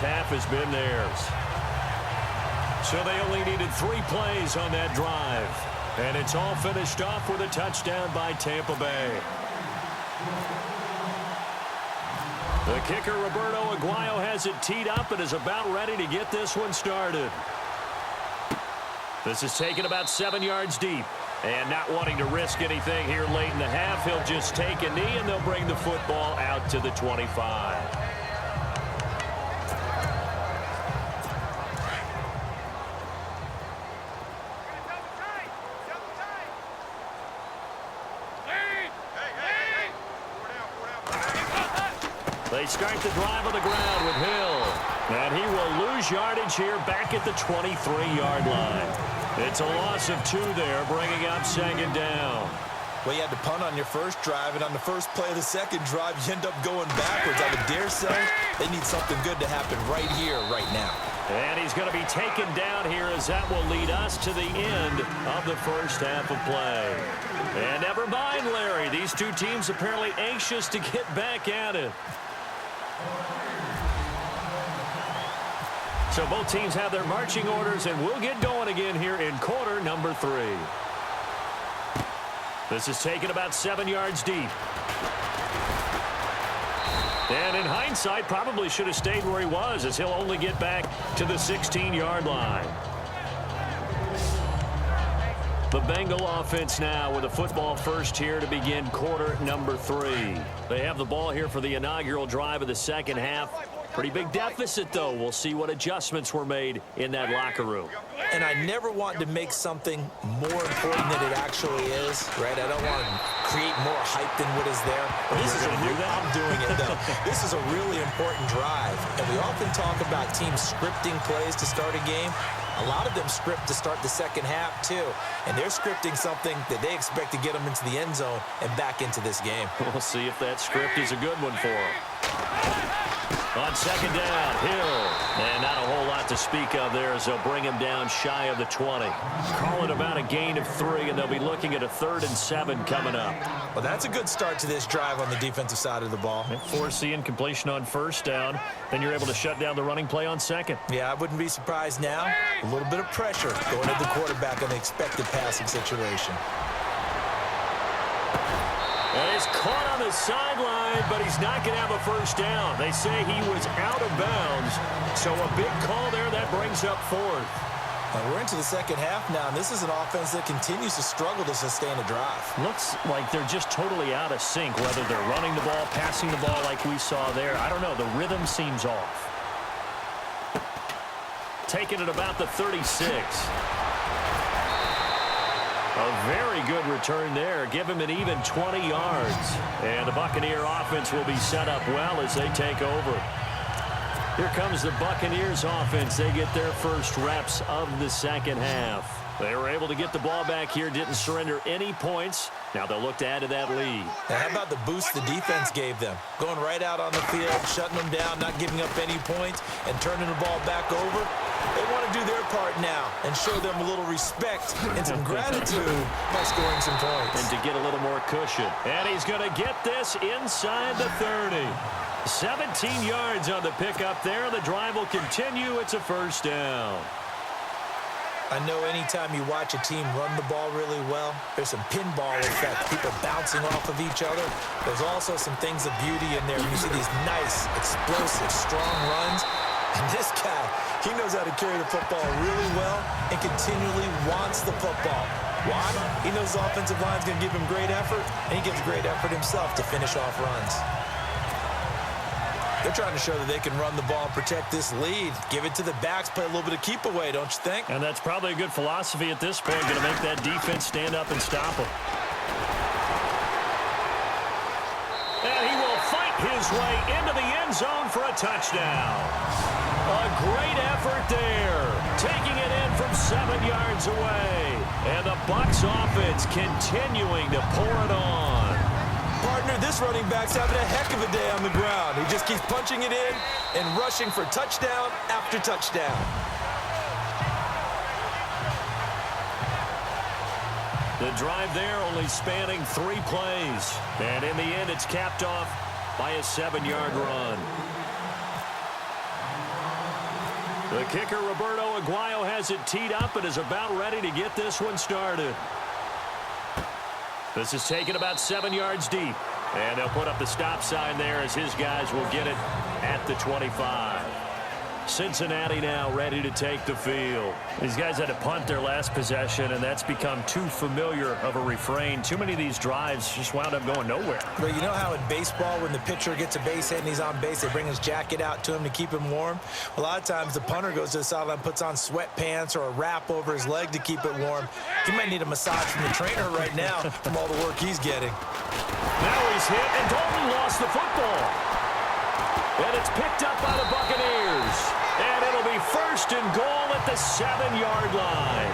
half has been theirs. So they only needed 3 plays on that drive. And it's all finished off with a touchdown by Tampa Bay. The kicker, Roberto Aguayo, has it teed up and is about ready to get this one started. This is taken about 7 yards deep. And not wanting to risk anything here late in the half, he'll just take a knee and they'll bring the football out to the 25. They start the drive on the ground with Hill. And he will lose yardage here back at the 23-yard line. It's a loss of 2 there, bringing up 2nd down. Well, you had to punt on your first drive, and on the first play of the second drive, you end up going backwards. I would dare say they need something good to happen right here, right now. And he's going to be taken down here as that will lead us to the end of the first half of play. And never mind, Larry. These two teams apparently anxious to get back at it. So both teams have their marching orders, and we'll get going again here in quarter number 3. This is taken about 7 yards deep. And in hindsight, probably should have stayed where he was, as he'll only get back to the 16-yard line. The Bengal offense now with a football first here to begin quarter number 3. They have the ball here for the inaugural drive of the second half. Pretty big deficit, though. We'll see what adjustments were made in that locker room. And I never want to make something more important than it actually is, right? I don't want to create more hype than what is there. This is I'm doing it, though. This is a really important drive. And we often talk about teams scripting plays to start a game. A lot of them script to start the second half, too. And they're scripting something that they expect to get them into the end zone and back into this game. We'll see if that script is a good one for them. On second down, Hill. And not a whole lot to speak of there as they'll bring him down shy of the 20. Call it about a gain of 3, and they'll be looking at a 3rd and 7 coming up. Well, that's a good start to this drive on the defensive side of the ball. And force the incompletion on first down. Then you're able to shut down the running play on second. Yeah, I wouldn't be surprised now. A little bit of pressure going at the quarterback on the expected passing situation. And he's caught on the sideline, but he's not going to have a first down. They say he was out of bounds. So a big call there that brings up 4th. We're into the second half now, and this is an offense that continues to struggle to sustain a drive. Looks like they're just totally out of sync, whether they're running the ball, passing the ball like we saw there. I don't know. The rhythm seems off. Taking it about the 36. A very good return there. Give him an even 20 yards. And the Buccaneer offense will be set up well as they take over. Here comes the Buccaneers offense. They get their first reps of the second half. They were able to get the ball back here, didn't surrender any points. Now they'll look to add to that lead. Now, how about the boost the defense gave them? Going right out on the field, shutting them down, not giving up any points, and turning the ball back over. They want to do their part now and show them a little respect and some gratitude by scoring some points. And to get a little more cushion. And he's going to get this inside the 30. 17 yards on the pickup there. The drive will continue. It's a first down. I know anytime you watch a team run the ball really well, there's some pinball effect, people bouncing off of each other. There's also some things of beauty in there. You see these nice, explosive, strong runs. And this guy, he knows how to carry the football really well and continually wants the football. Why? He knows the offensive line's going to give him great effort, and he gives great effort himself to finish off runs. They're trying to show that they can run the ball and protect this lead. Give it to the backs, play a little bit of keep away, don't you think? And that's probably a good philosophy at this point, going to make that defense stand up and stop him. And he will fight his way into the end zone for a touchdown. A great effort there, taking it in from 7 yards away. And the Bucs offense continuing to pour it on. Partner, this running back's having a heck of a day on the ground. He just keeps punching it in and rushing for touchdown after touchdown. The drive there only spanning 3 plays. And in the end, it's capped off by a 7-yard run. The kicker, Roberto Aguayo, has it teed up and is about ready to get this one started. This is taken about 7 yards deep. And they'll put up the stop sign there as his guys will get it at the 25. Cincinnati now ready to take the field. These guys had to punt their last possession, and that's become too familiar of a refrain. Too many of these drives just wound up going nowhere. Well, you know how in baseball, when the pitcher gets a base hit and he's on base, they bring his jacket out to him to keep him warm? A lot of times the punter goes to the sideline, puts on sweatpants or a wrap over his leg to keep it warm. He might need a massage from the trainer right now from all the work he's getting. Now he's hit, and Dalton lost the football. And it's picked up by the Buccaneers. And it'll be 1st and goal at the 7-yard line.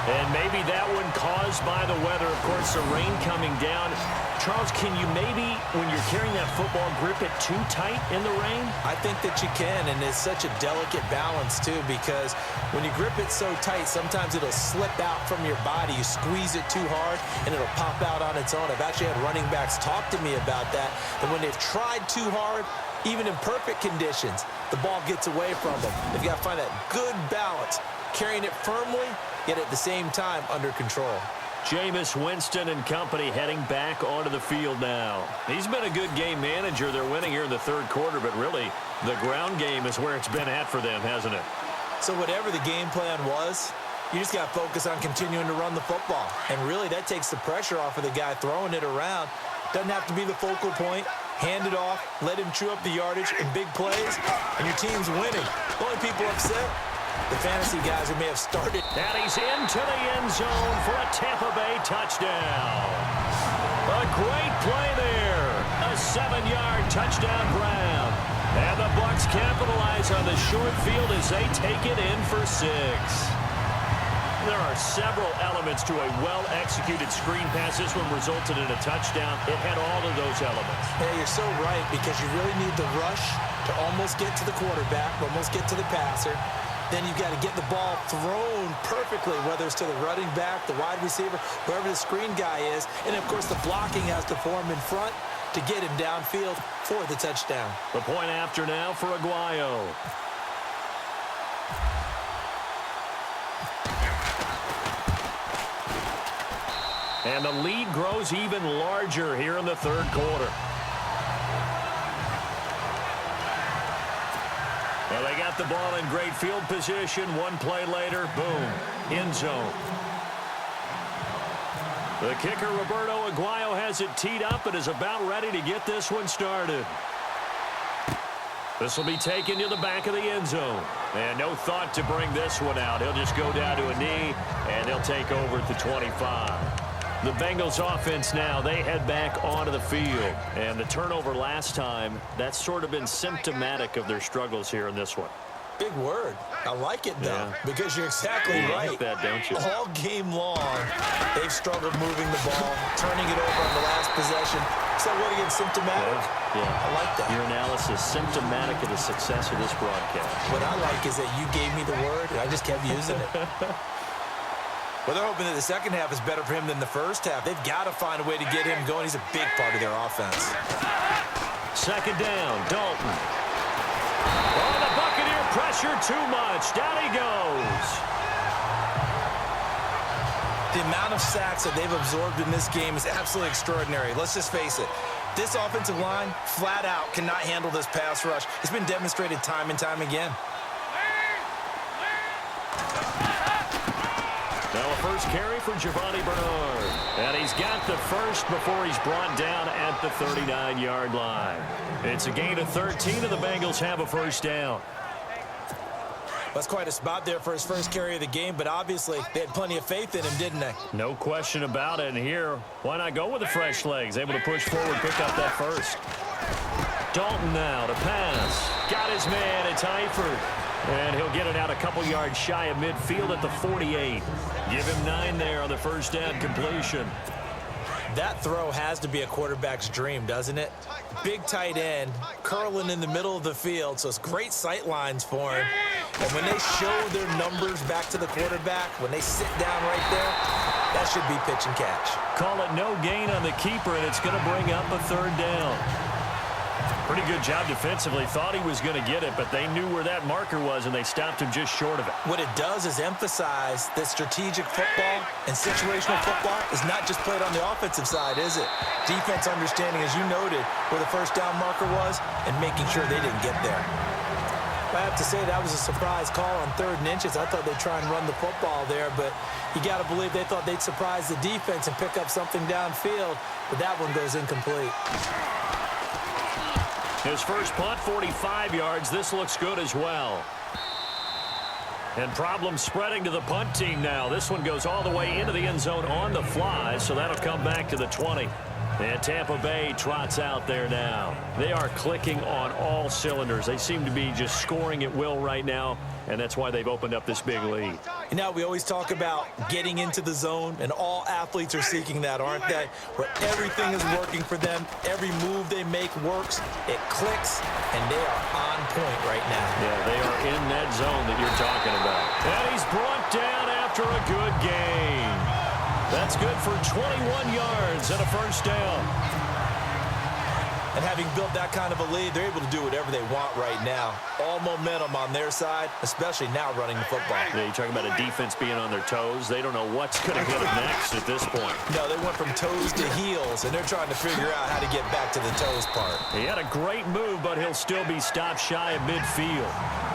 And maybe that one caused by the weather. Of course, the rain coming down. Charles, can you maybe, when you're carrying that football, grip it too tight in the rain? I think that you can, and it's such a delicate balance, too, because when you grip it so tight, sometimes it'll slip out from your body. You squeeze it too hard, and it'll pop out on its own. I've actually had running backs talk to me about that when they've tried too hard, even in perfect conditions, the ball gets away from them. They've got to find that good balance, carrying it firmly, yet at the same time under control. Jameis Winston and company heading back onto the field now. He's been a good game manager. They're winning here in the 3rd quarter, but really the ground game is where it's been at for them, hasn't it? So whatever the game plan was, you just got to focus on continuing to run the football. And really that takes the pressure off of the guy throwing it around. Doesn't have to be the focal point. Hand it off, let him chew up the yardage in big plays, and your team's winning. The only people upset, the fantasy guys who may have started. And he's into the end zone for a Tampa Bay touchdown. A great play there. A 7-yard touchdown grab. And the Bucs capitalize on the short field as they take it in for 6. There are several elements to a well-executed screen pass. This one resulted in a touchdown. It had all of those elements. Yeah, you're so right, because you really need the rush to almost get to the quarterback, almost get to the passer. Then you've got to get the ball thrown perfectly, whether it's to the running back, the wide receiver, wherever the screen guy is. And, of course, the blocking has to form in front to get him downfield for the touchdown. The point after now for Aguayo. And the lead grows even larger here in the 3rd quarter. Well, they got the ball in great field position. One play later, boom, end zone. The kicker, Roberto Aguayo, has it teed up and is about ready to get this one started. This will be taken to the back of the end zone. And no thought to bring this one out. He'll just go down to a knee, and they'll take over at the 25. The Bengals offense now, they head back onto the field. And the turnover last time, that's sort of been symptomatic of their struggles here in this one. Big word. I like it, though, because you're exactly right. You like that, don't you? All game long, they've struggled moving the ball, turning it over on the last possession. Is that what again, symptomatic? Yeah. I like that. Your analysis, symptomatic of the success of this broadcast. What I like is that you gave me the word, and I just kept using it. Well, they're hoping that the second half is better for him than the first half. They've got to find a way to get him going. He's a big part of their offense. 2nd down, Dalton. Oh, the Buccaneer pressure too much. Down he goes. The amount of sacks that they've absorbed in this game is absolutely extraordinary. Let's just face it. This offensive line, flat out, cannot handle this pass rush. It's been demonstrated time and time again. Now a first carry for Giovanni Bernard. And he's got the first before he's brought down at the 39-yard line. It's a gain of 13, and the Bengals have a first down. That's quite a spot there for his first carry of the game, but obviously they had plenty of faith in him, didn't they? No question about it. And here, why not go with the fresh legs? Able to push forward, pick up that first. Dalton now to pass. Got his man. It's Eifert. And he'll get it out a couple yards shy of midfield at the 48. Give him 9 there on the first down completion. That throw has to be a quarterback's dream, doesn't it? Big tight end, curling in the middle of the field, so it's great sight lines for him. And when they show their numbers back to the quarterback, when they sit down right there, that should be pitch and catch. Call it no gain on the keeper, and it's going to bring up a 3rd down. Pretty good job defensively. Thought he was going to get it, but they knew where that marker was, and they stopped him just short of it. What it does is emphasize that strategic football and situational football is not just played on the offensive side, is it? Defense understanding, as you noted, where the first down marker was and making sure they didn't get there. I have to say that was a surprise call on 3rd and inches. I thought they'd try and run the football there, but you got to believe they thought they'd surprise the defense and pick up something downfield, but that one goes incomplete. His first punt, 45 yards. This looks good as well. And problems spreading to the punt team now. This one goes all the way into the end zone on the fly, so that'll come back to the 20. And Tampa Bay trots out there now. They are clicking on all cylinders. They seem to be just scoring at will right now, and that's why they've opened up this big lead. You know, we always talk about getting into the zone, and all athletes are seeking that, aren't they? Where everything is working for them, every move they make works, it clicks, and they are on point right now. Yeah, they are in that zone that you're talking about. And he's brought down after a good gain. That's good for 21 yards and a first down. And having built that kind of a lead, they're able to do whatever they want right now. All momentum on their side, especially now running the football. Yeah, you're talking about a defense being on their toes. They don't know what's going to hit them next at this point. No, they went from toes to heels, and they're trying to figure out how to get back to the toes part. He had a great move, but he'll still be stopped shy of midfield.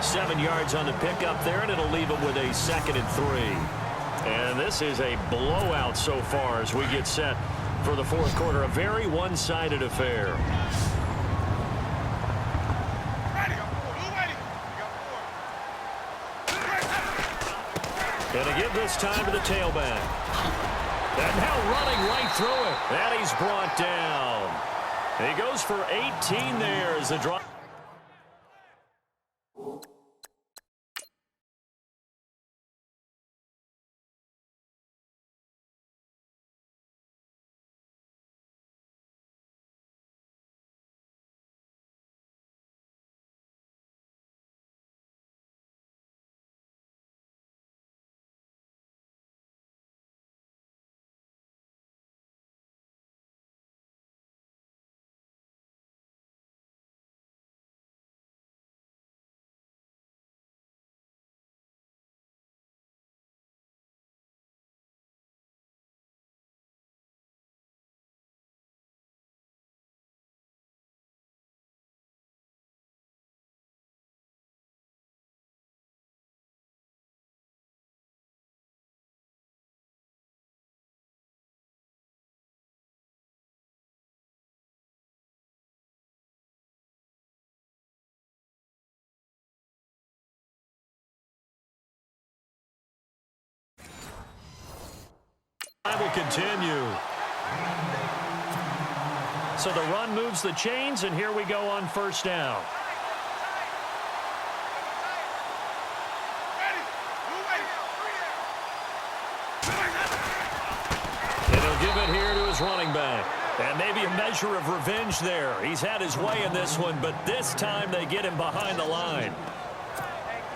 7 yards on the pickup there, and it'll leave him with a 2nd and 3. And this is a blowout so far as we get set for the 4th quarter. A very one-sided affair. And to give this time to the tailback. And now running right through it. And he's brought down. He goes for 18 there as the drop. Will continue. So the run moves the chains, and here we go on first down. And he'll give it here to his running back. And maybe a measure of revenge there. He's had his way in this one, but this time they get him behind the line.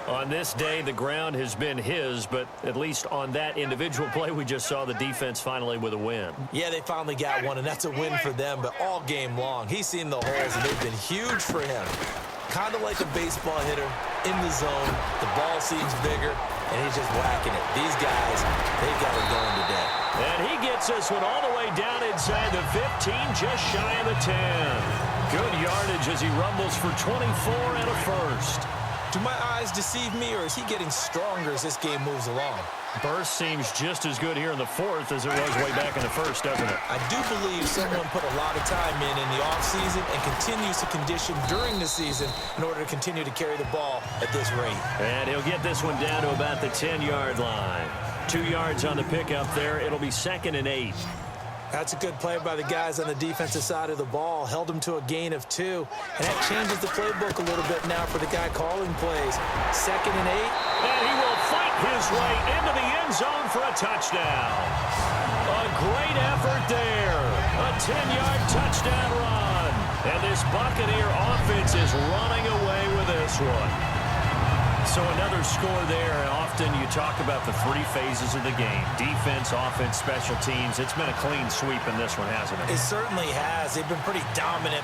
On this day, the ground has been his, but at least on that individual play, we just saw the defense finally with a win. Yeah, they finally got one, and that's a win for them, but all game long, he's seen the holes, and they've been huge for him. Kind of like a baseball hitter in the zone. The ball seems bigger, and he's just whacking it. These guys, they've got it going today. And he gets this one all the way down inside the 15, just shy of the 10. Good yardage as he rumbles for 24 and a first. Do my eyes deceive me, or is he getting stronger as this game moves along? Burst seems just as good here in the 4th as it was way back in the 1st, doesn't it? I do believe someone put a lot of time in the offseason and continues to condition during the season in order to continue to carry the ball at this rate. And he'll get this one down to about the 10-yard line. 2 yards on the pickup there. It'll be 2nd and 8. That's a good play by the guys on the defensive side of the ball. Held him to a gain of 2. And that changes the playbook a little bit now for the guy calling plays. 2nd and 8. And he will fight his way into the end zone for a touchdown. A great effort there. A 10-yard touchdown run. And this Buccaneer offense is running away with this one. So another score there. Often you talk about the 3 phases of the game. Defense, offense, special teams. It's been a clean sweep in this one, hasn't it? It certainly has. They've been pretty dominant.